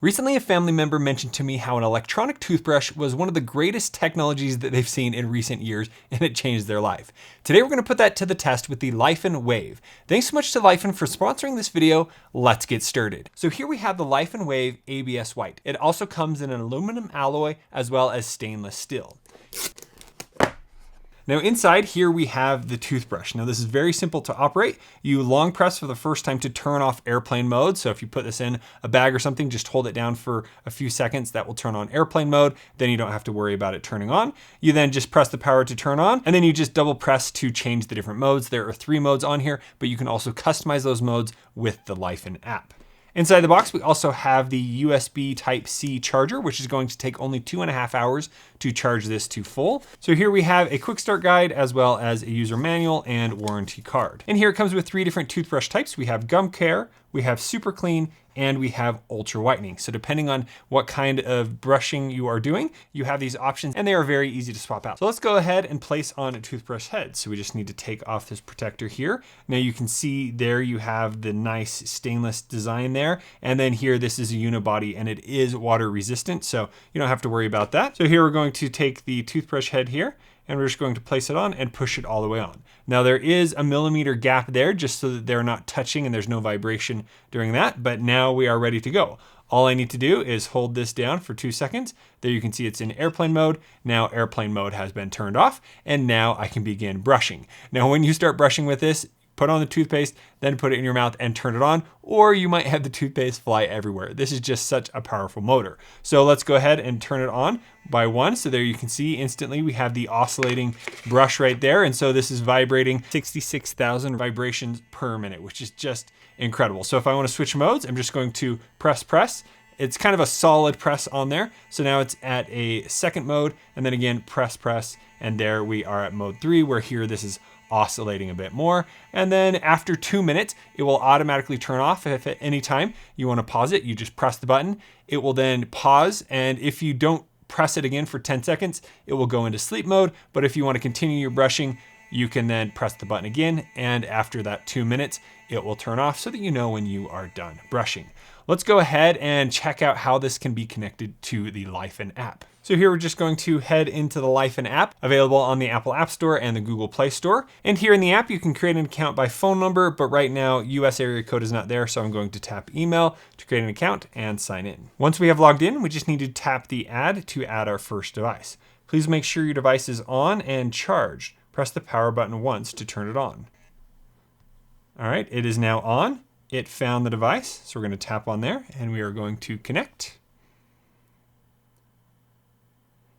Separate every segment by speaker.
Speaker 1: Recently, a family member mentioned to me how an electronic toothbrush was one of the greatest technologies that they've seen in recent years, and it changed their life. Today, we're going to put that to the test with the Laifen Wave. Thanks so much to Laifen for sponsoring this video. Let's get started. So here we have the Laifen Wave ABS White. It also comes in an aluminum alloy as well as stainless steel. Now inside here we have the toothbrush. Now this is very simple to operate. You long press for the first time to turn off airplane mode. So if you put this in a bag or something, just hold it down for a few seconds. That will turn on airplane mode. Then you don't have to worry about it turning on. You then just press the power to turn on, and then you just double press to change the different modes. There are 3 modes on here, but you can also customize those modes with the Laifen app. Inside the box, we also have the USB Type-C charger, which is going to take only 2.5 hours to charge this to full. So here we have a quick start guide as well as a user manual and warranty card. And here it comes with 3 different toothbrush types. We have gum care, we have super clean, and we have ultra whitening. So depending on what kind of brushing you are doing, you have these options and they are very easy to swap out. So let's go ahead and place on a toothbrush head. So we just need to take off this protector here. Now you can see there you have the nice stainless design there. And then here, this is a unibody and it is water resistant. So you don't have to worry about that. So here we're going to take the toothbrush head here, and we're just going to place it on and push it all the way on. Now there is a millimeter gap there just so that they're not touching and there's no vibration during that, but now we are ready to go. All I need to do is hold this down for 2 seconds. There you can see it's in airplane mode. Now airplane mode has been turned off, and now I can begin brushing. Now when you start brushing with this, put on the toothpaste, then put it in your mouth and turn it on, or you might have the toothpaste fly everywhere. This is just such a powerful motor. So let's go ahead and turn it on by 1. So there you can see instantly we have the oscillating brush right there. And so this is vibrating 66,000 vibrations per minute, which is just incredible. So if I want to switch modes, I'm just going to press. It's kind of a solid press on there. So now it's at a second mode, and then again, press. And there we are at mode 3, where here this is oscillating a bit more. And then after 2 minutes, it will automatically turn off. If at any time you want to pause it, you just press the button. It will then pause. And if you don't press it again for 10 seconds, it will go into sleep mode. But if you want to continue your brushing, you can then press the button again. And after that 2 minutes, it will turn off so that you know when you are done brushing. Let's go ahead and check out how this can be connected to the Laifen app. So here we're just going to head into the Laifen app, available on the Apple App Store and the Google Play Store. And here in the app, you can create an account by phone number, but right now US area code is not there. So I'm going to tap email to create an account and sign in. Once we have logged in, we just need to tap the add to add our first device. Please make sure your device is on and charged. Press the power button once to turn it on. All right, it is now on. It found the device. So we're going to tap on there and we are going to connect.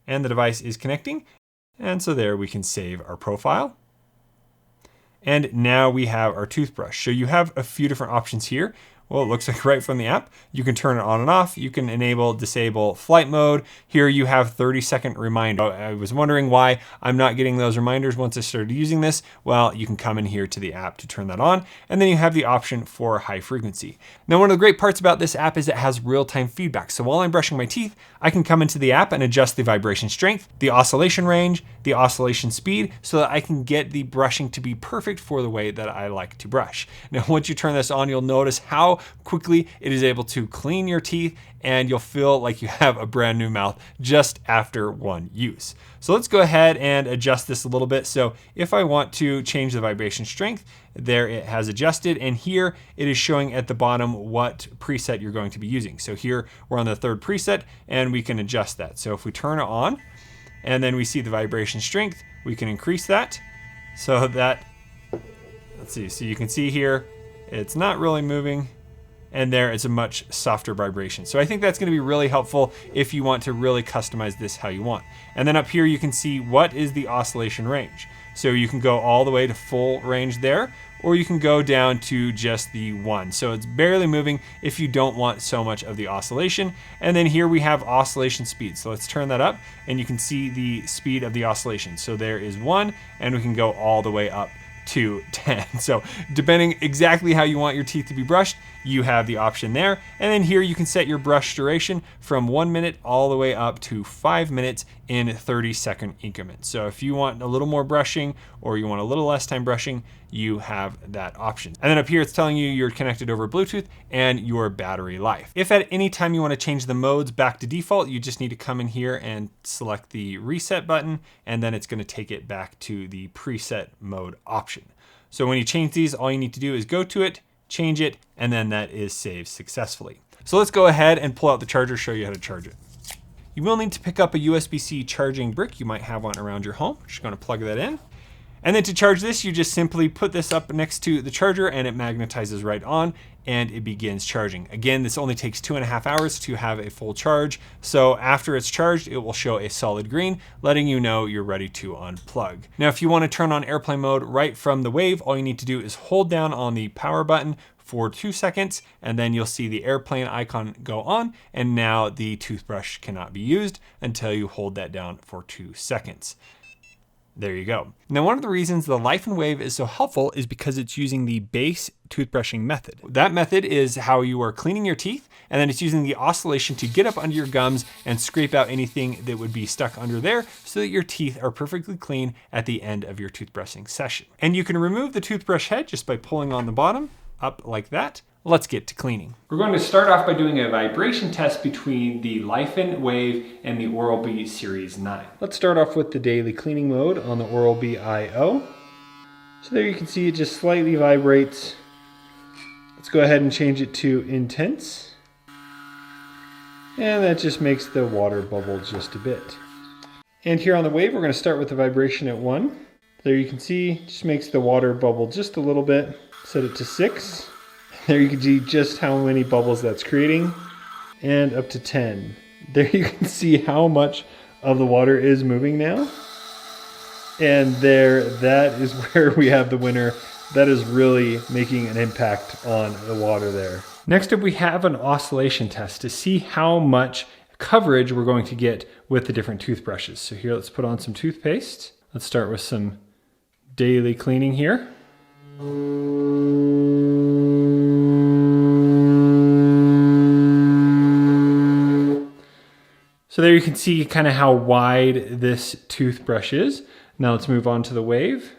Speaker 1: And the device is connecting. And so there we can save our profile. And now we have our toothbrush. So you have a few different options here. Well, it looks like right from the app, you can turn it on and off. You can enable, disable flight mode. Here you have 30-second reminder. I was wondering why I'm not getting those reminders once I started using this. Well, you can come in here to the app to turn that on. And then you have the option for high frequency. Now, one of the great parts about this app is it has real-time feedback. So while I'm brushing my teeth, I can come into the app and adjust the vibration strength, the oscillation range, the oscillation speed, so that I can get the brushing to be perfect for the way that I like to brush. Now, once you turn this on, you'll notice how quickly it is able to clean your teeth, and you'll feel like you have a brand new mouth just after one use. So let's go ahead and adjust this a little bit. So if I want to change the vibration strength, there it has adjusted, and here it is showing at the bottom what preset you're going to be using. So here we're on the 3rd preset and we can adjust that. So if we turn it on and then we see the vibration strength, we can increase that so that, let's see, so you can see here, it's not really moving. And there it's a much softer vibration. So I think that's going to be really helpful if you want to really customize this how you want. And then up here you can see what is the oscillation range. So you can go all the way to full range there, or you can go down to just the 1. So it's barely moving if you don't want so much of the oscillation. And then here we have oscillation speed. So let's turn that up and you can see the speed of the oscillation. So there is 1, and we can go all the way up to 10. So depending exactly how you want your teeth to be brushed, you have the option there. And then here you can set your brush duration from 1 minute all the way up to 5 minutes in 30-second increments. So if you want a little more brushing or you want a little less time brushing, you have that option. And then up here, it's telling you you're connected over Bluetooth and your battery life. If at any time you want to change the modes back to default, you just need to come in here and select the reset button, and then it's going to take it back to the preset mode option. So when you change these, all you need to do is go to it, change it, and then that is saved successfully. So let's go ahead and pull out the charger, show you how to charge it. You will need to pick up a USB-C charging brick. You might have one around your home. Just going to plug that in. And then to charge this, you just simply put this up next to the charger and it magnetizes right on and it begins charging. Again, this only takes 2.5 hours to have a full charge. So after it's charged, it will show a solid green, letting you know you're ready to unplug. Now, if you want to turn on airplane mode right from the Wave, all you need to do is hold down on the power button for 2 seconds, and then you'll see the airplane icon go on, and now the toothbrush cannot be used until you hold that down for 2 seconds. There you go. Now, one of the reasons the Laifen Wave is so helpful is because it's using the base toothbrushing method. That method is how you are cleaning your teeth, and then it's using the oscillation to get up under your gums and scrape out anything that would be stuck under there so that your teeth are perfectly clean at the end of your toothbrushing session. And you can remove the toothbrush head just by pulling on the bottom, up like that. Let's get to cleaning. We're going to start off by doing a vibration test between the Laifen Wave and the Oral-B Series 9. Let's start off with the daily cleaning mode on the Oral-B IO. So there you can see it just slightly vibrates. Let's go ahead and change it to intense. And that just makes the water bubble just a bit. And here on the Wave, we're going to start with the vibration at 1. There you can see, just makes the water bubble just a little bit. Set it to 6. There you can see just how many bubbles that's creating, and up to 10. There you can see how much of the water is moving now. And there, that is where we have the winner. That is really making an impact on the water there. Next up, we have an oscillation test to see how much coverage we're going to get with the different toothbrushes. So here, let's put on some toothpaste. Let's start with some daily cleaning here. So there you can see kind of how wide this toothbrush is. Now let's move on to the Wave.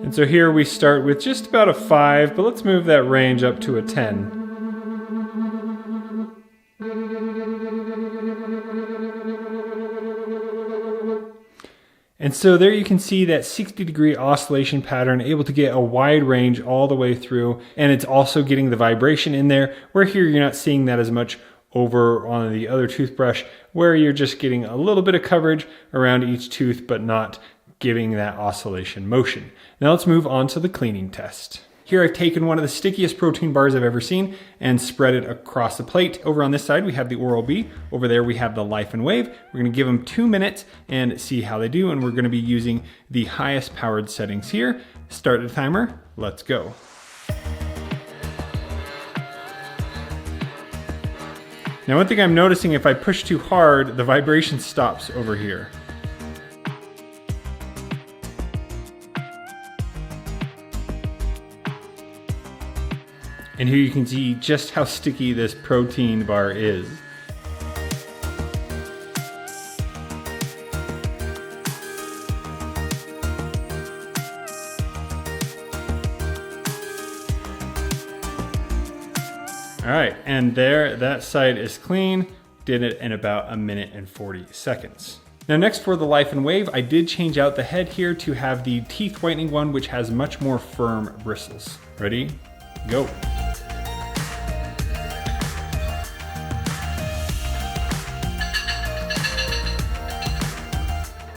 Speaker 1: And so here we start with just about a 5, but let's move that range up to a 10. And so there you can see that 60-degree oscillation pattern, able to get a wide range all the way through, and it's also getting the vibration in there, where here you're not seeing that as much over on the other toothbrush, where you're just getting a little bit of coverage around each tooth, but not giving that oscillation motion. Now let's move on to the cleaning test. Here I've taken one of the stickiest protein bars I've ever seen and spread it across the plate. Over on this side, we have the Oral-B. Over there, we have the Laifen Wave. We're gonna give them 2 minutes and see how they do, and we're gonna be using the highest powered settings here. Start the timer, let's go. Now, one thing I'm noticing, if I push too hard, the vibration stops over here. And here you can see just how sticky this protein bar is. All right, and there, that side is clean. Did it in about 1 minute and 40 seconds. Now next, for the Laifen Wave, I did change out the head here to have the teeth whitening one, which has much more firm bristles. Ready? Go.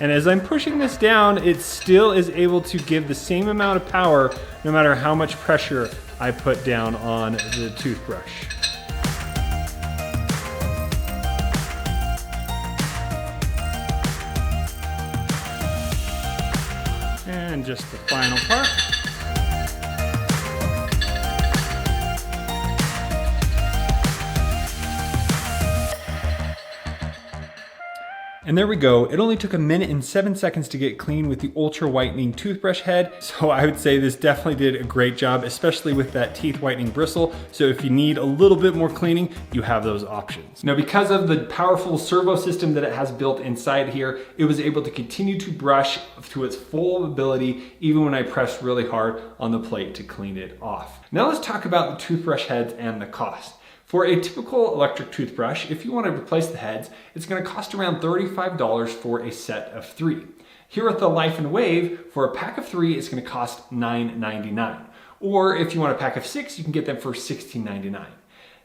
Speaker 1: And as I'm pushing this down, it still is able to give the same amount of power no matter how much pressure I put down on the toothbrush. And just the final part. And there we go. It only took 1 minute and 7 seconds to get clean with the ultra whitening toothbrush head. So I would say this definitely did a great job, especially with that teeth whitening bristle. So if you need a little bit more cleaning, you have those options. Now, because of the powerful servo system that it has built inside here, it was able to continue to brush to its full ability, even when I pressed really hard on the plate to clean it off. Now let's talk about the toothbrush heads and the cost. For a typical electric toothbrush, if you want to replace the heads, it's going to cost around $35 for a set of 3. Here at the Laifen Wave, for a pack of 3, it's going to cost $9.99. Or if you want a pack of 6, you can get them for $16.99.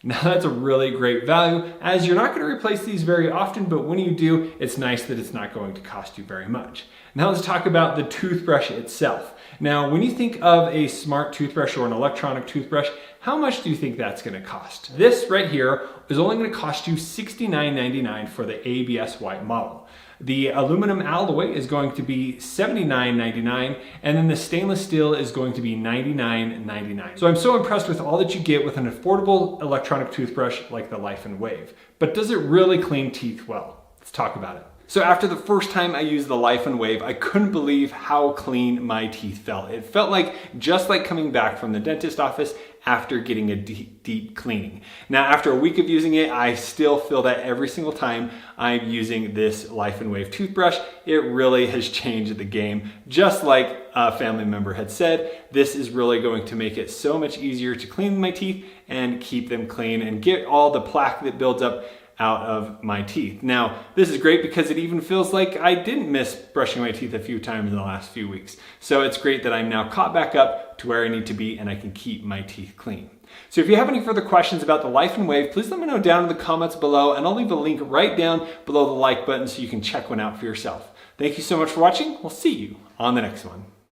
Speaker 1: Now that's a really great value, as you're not going to replace these very often, but when you do, it's nice that it's not going to cost you very much. Now let's talk about the toothbrush itself. Now, when you think of a smart toothbrush or an electronic toothbrush, how much do you think that's going to cost? This right here is only going to cost you $69.99 for the ABS white model. The aluminum alloy is going to be $79.99, and then the stainless steel is going to be $99.99. So I'm so impressed with all that you get with an affordable electronic toothbrush like the Laifen Wave. But does it really clean teeth well? Let's talk about it. So after the first time I used the Laifen Wave, I couldn't believe how clean my teeth felt. It felt like just like coming back from the dentist office after getting a deep cleaning. Now, after a week of using it, I still feel that every single time I'm using this Laifen Wave toothbrush. It really has changed the game. Just like a family member had said, this is really going to make it so much easier to clean my teeth and keep them clean and get all the plaque that builds up out of my teeth. Now, this is great because it even feels like I didn't miss brushing my teeth a few times in the last few weeks. So it's great that I'm now caught back up to where I need to be and I can keep my teeth clean. So if you have any further questions about the Laifen Wave, please let me know down in the comments below, and I'll leave a link right down below the like button so you can check one out for yourself. Thank you so much for watching. We'll see you on the next one.